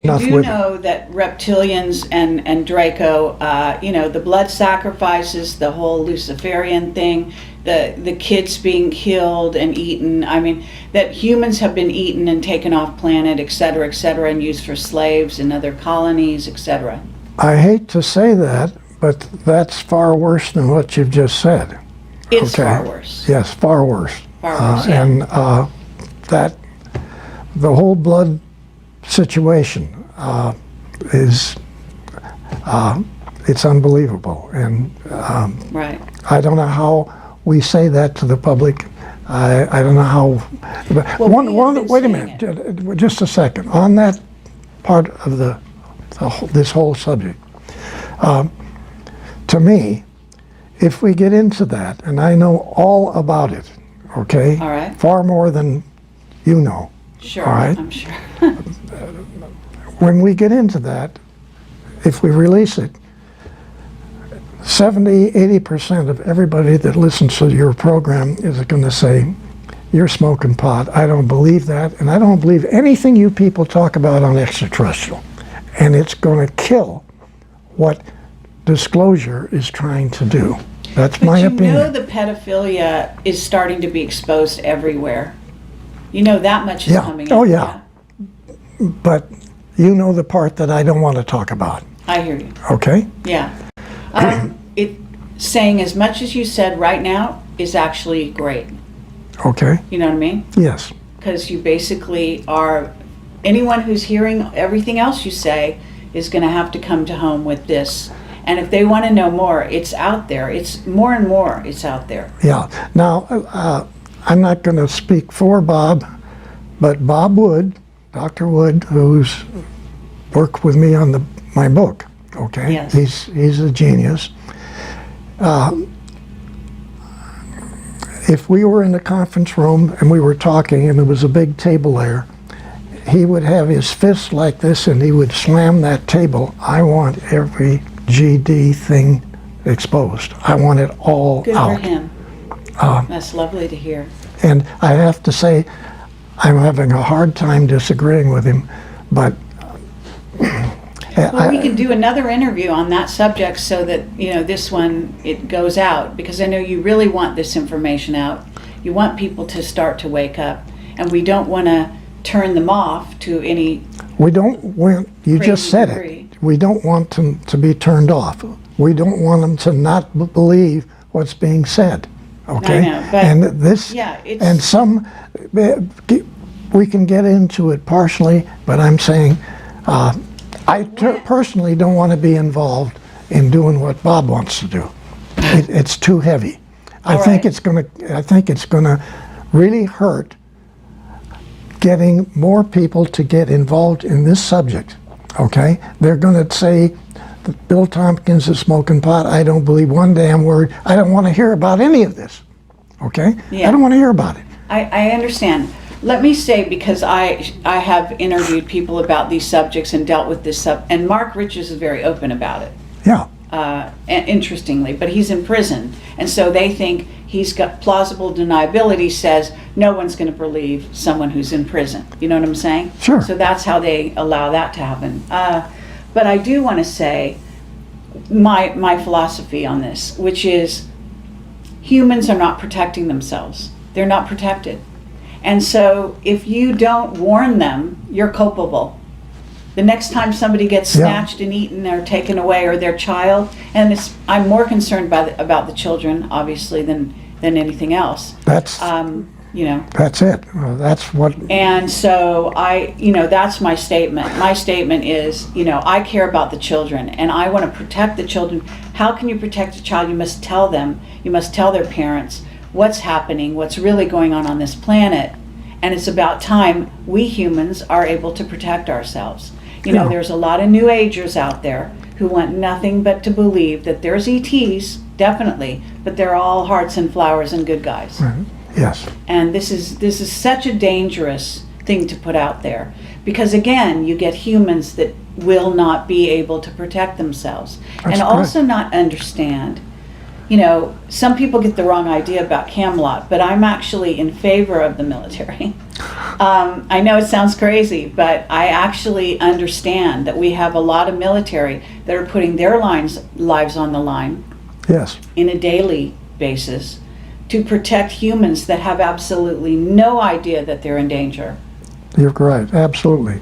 You enough do with it. know that reptilians and Draco, the blood sacrifices, the whole Luciferian thing, the kids being killed and eaten. I mean, that humans have been eaten and taken off planet, et cetera, and used for slaves in other colonies, etc. I hate to say that, but that's far worse than what you've just said. It's far worse. Yes, far worse. Far worse, yeah. And that the whole blood situation is it's unbelievable, and Right. I don't know how we say that to the public. I don't know how. Well, Wait a minute, just a second. On that part of this whole subject, to me, if we get into that, and I know all about it, okay? All right. Far more than you know. Sure, all right? I'm sure. When we get into that, if we release it, 70–80% of everybody that listens to your program is going to say, "You're smoking pot." I don't believe that, and I don't believe anything you people talk about on extraterrestrial. And it's going to kill what disclosure is trying to do. That's my opinion. But you know the pedophilia is starting to be exposed everywhere. You know that much is coming out. Oh, yeah. But you know the part that I don't want to talk about. I hear you. Okay? Yeah. It saying as much as you said right now is actually great. Okay? You know what I mean? Yes. Because you basically are, anyone who's hearing everything else you say is going to have to come to home with this. And if they want to know more, it's out there. It's more and more, it's out there. Yeah. Now, I'm not going to speak for Bob, but Bob Wood, Dr. Wood, who's worked with me on my book, okay? Yes. He's a genius. If we were in the conference room and we were talking and there was a big table there, he would have his fist like this and he would slam that table. I want every GD thing exposed. I want it all Good out. for him. That's lovely to hear. And I have to say, I'm having a hard time disagreeing with him, but Well, we can do another interview on that subject so that, this one, it goes out, because I know you really want this information out. You want people to start to wake up, and we don't want to turn them off to any... We don't want, you just said it, we don't want them to be turned off. We don't want them to not believe what's being said, okay? I know, but and this, yeah, it's... and some, we can get into it partially, but I'm saying, I personally don't want to be involved in doing what Bob wants to do. It's too heavy. I think it's going to really hurt getting more people to get involved in this subject. Okay, they're going to say that Bill Tompkins is smoking pot. I don't believe one damn word. I don't want to hear about any of this. Okay, yeah. I don't want to hear about it. I understand. Let me say, because I have interviewed people about these subjects and dealt with this and Mark Richards is very open about it. Yeah. Interestingly, but he's in prison, and so they think he's got plausible deniability, says no one's going to believe someone who's in prison. You know what I'm saying? Sure. So that's how they allow that to happen. But I do want to say my philosophy on this, which is humans are not protecting themselves. They're not protected. And so if you don't warn them, you're culpable. The next time somebody gets snatched and eaten or taken away, or their child, and I'm more concerned about the children, obviously, than anything else. That's That's it. That's what. And so that's my statement. My statement is, I care about the children, and I want to protect the children. How can you protect a child? You must tell them. You must tell their parents what's happening, what's really going on this planet. And it's about time we humans are able to protect ourselves. There's a lot of New Agers out there who want nothing but to believe that there's ETs, definitely, but they're all hearts and flowers and good guys. Right. Yes. And this is such a dangerous thing to put out there, because again, you get humans that will not be able to protect themselves. That's and also not understand. Some people get the wrong idea about Camelot, but I'm actually in favor of the military. I know it sounds crazy, but I actually understand that we have a lot of military that are putting their lives on the line Yes. in a daily basis to protect humans that have absolutely no idea that they're in danger. You're right. Absolutely.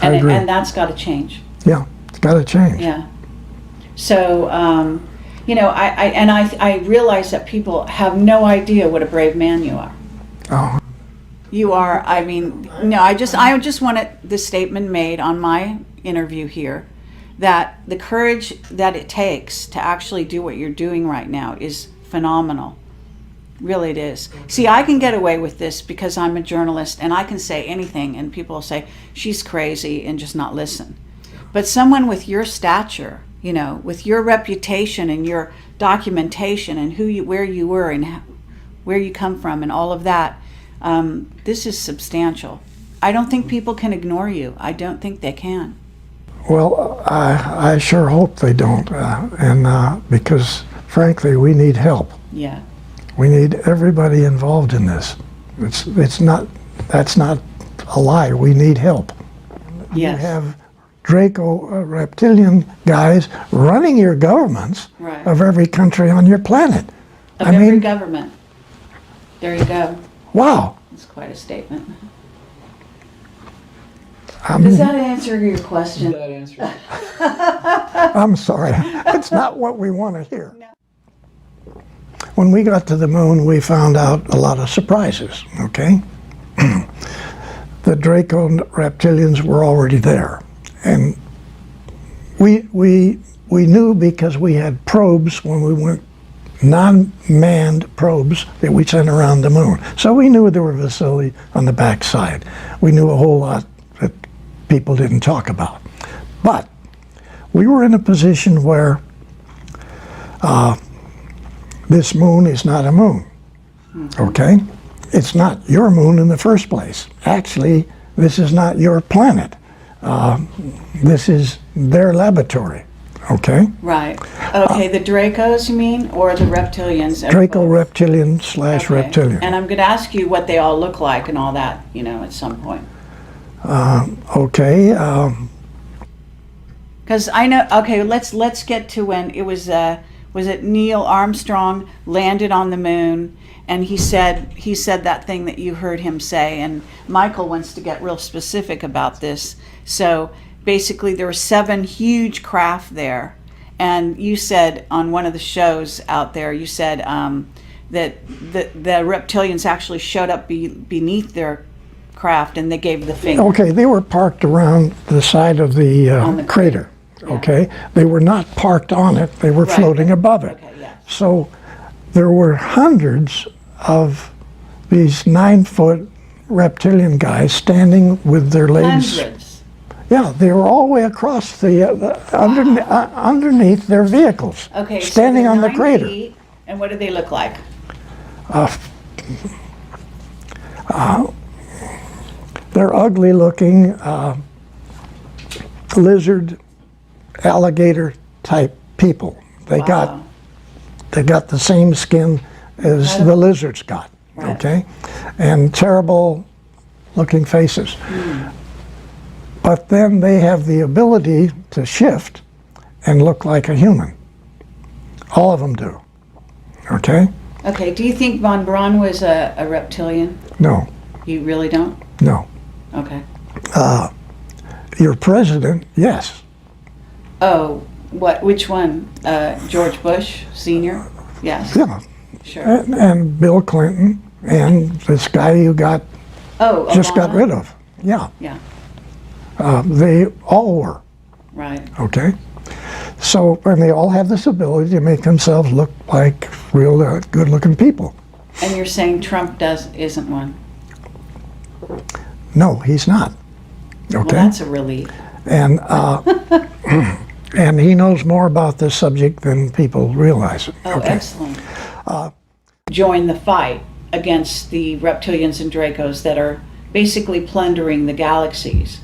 I agree. And that's got to change. Yeah. It's got to change. Yeah. So, I realize that people have no idea what a brave man you are. Oh, You are, I just wanted this statement made on my interview here, that the courage that it takes to actually do what you're doing right now is phenomenal. Really it is. See, I can get away with this because I'm a journalist and I can say anything and people will say, she's crazy, and just not listen. But someone with your stature, with your reputation and your documentation and where you were and where you come from and all of that, this is substantial. I don't think people can ignore you. I don't think they can. well, I sure hope they don't. Because, frankly, we need help. Yeah. We need everybody involved in this. That's not a lie. We need help. Yes. You have Draco reptilian guys running your governments Right. of every country on your planet. Of I every mean, government. There you go. wow. That's quite a statement. I'm, Does that answer your question? That answer. I'm sorry. It's not what we want to hear. When we got to the moon, we found out a lot of surprises, okay? The Draco reptilians were already there. And we knew because we had probes when we went, non-manned probes that we sent around the moon. So we knew there were facilities on the backside. We knew a whole lot that people didn't talk about. But we were in a position where this moon is not a moon, okay? It's not your moon in the first place. Actually, this is not your planet. This is their laboratory, okay? Right. Okay, the Dracos, you mean, or the reptilians? Draco reptilian / Okay. reptilian. And I'm going to ask you what they all look like and all that, at some point. Okay, Because I know. Okay, let's get to when it was. Was it Neil Armstrong landed on the moon, and he said that thing that you heard him say, and Michael wants to get real specific about this. So basically, there were 7 huge craft there, and you said on one of the shows out there, you said that the reptilians actually showed up beneath their craft, and they gave the finger. okay, they were parked around the side of the, On the crater, yeah. okay? They were not parked on it, they were Right. floating above it. Okay, yeah. So there were hundreds of these 9-foot reptilian guys standing with their legs. Hundreds. Yeah, they were all the way across underneath their vehicles, Okay. standing so on the 9 crater. feet, and what do they look like? They're ugly looking lizard, alligator type people. They Wow. got the same skin as the lizards got, Right. okay? And terrible looking faces. But then they have the ability to shift and look like a human. All of them do, okay? Okay, do you think von Braun was a reptilian? No, You really don't? no. Okay. Your president, yes. Oh, which one? George Bush Sr.? Yes. Yeah, Sure. and Bill Clinton and this guy you got just got Obama? rid of. Yeah, Yeah, they all were, right. okay? So, and they all have this ability to make themselves look like real good-looking people. And you're saying Trump isn't one? No, he's not, Well, okay? that's a relief. And, and he knows more about this subject than people realize. Oh, okay? excellent. Join the fight against the reptilians and Dracos that are basically plundering the galaxies,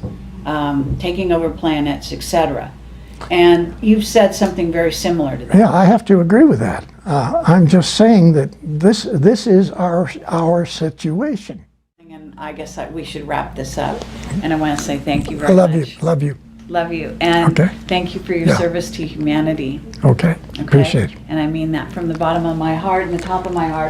taking over planets, etc. And you've said something very similar to that. Yeah, I have to agree with that. I'm just saying that this is our situation. And I guess we should wrap this up. And I want to say thank you I very love you, much. love you. Love you. And Okay. thank you for your Yeah. service to humanity. Okay, Okay? appreciate it. And I mean that from the bottom of my heart and the top of my heart.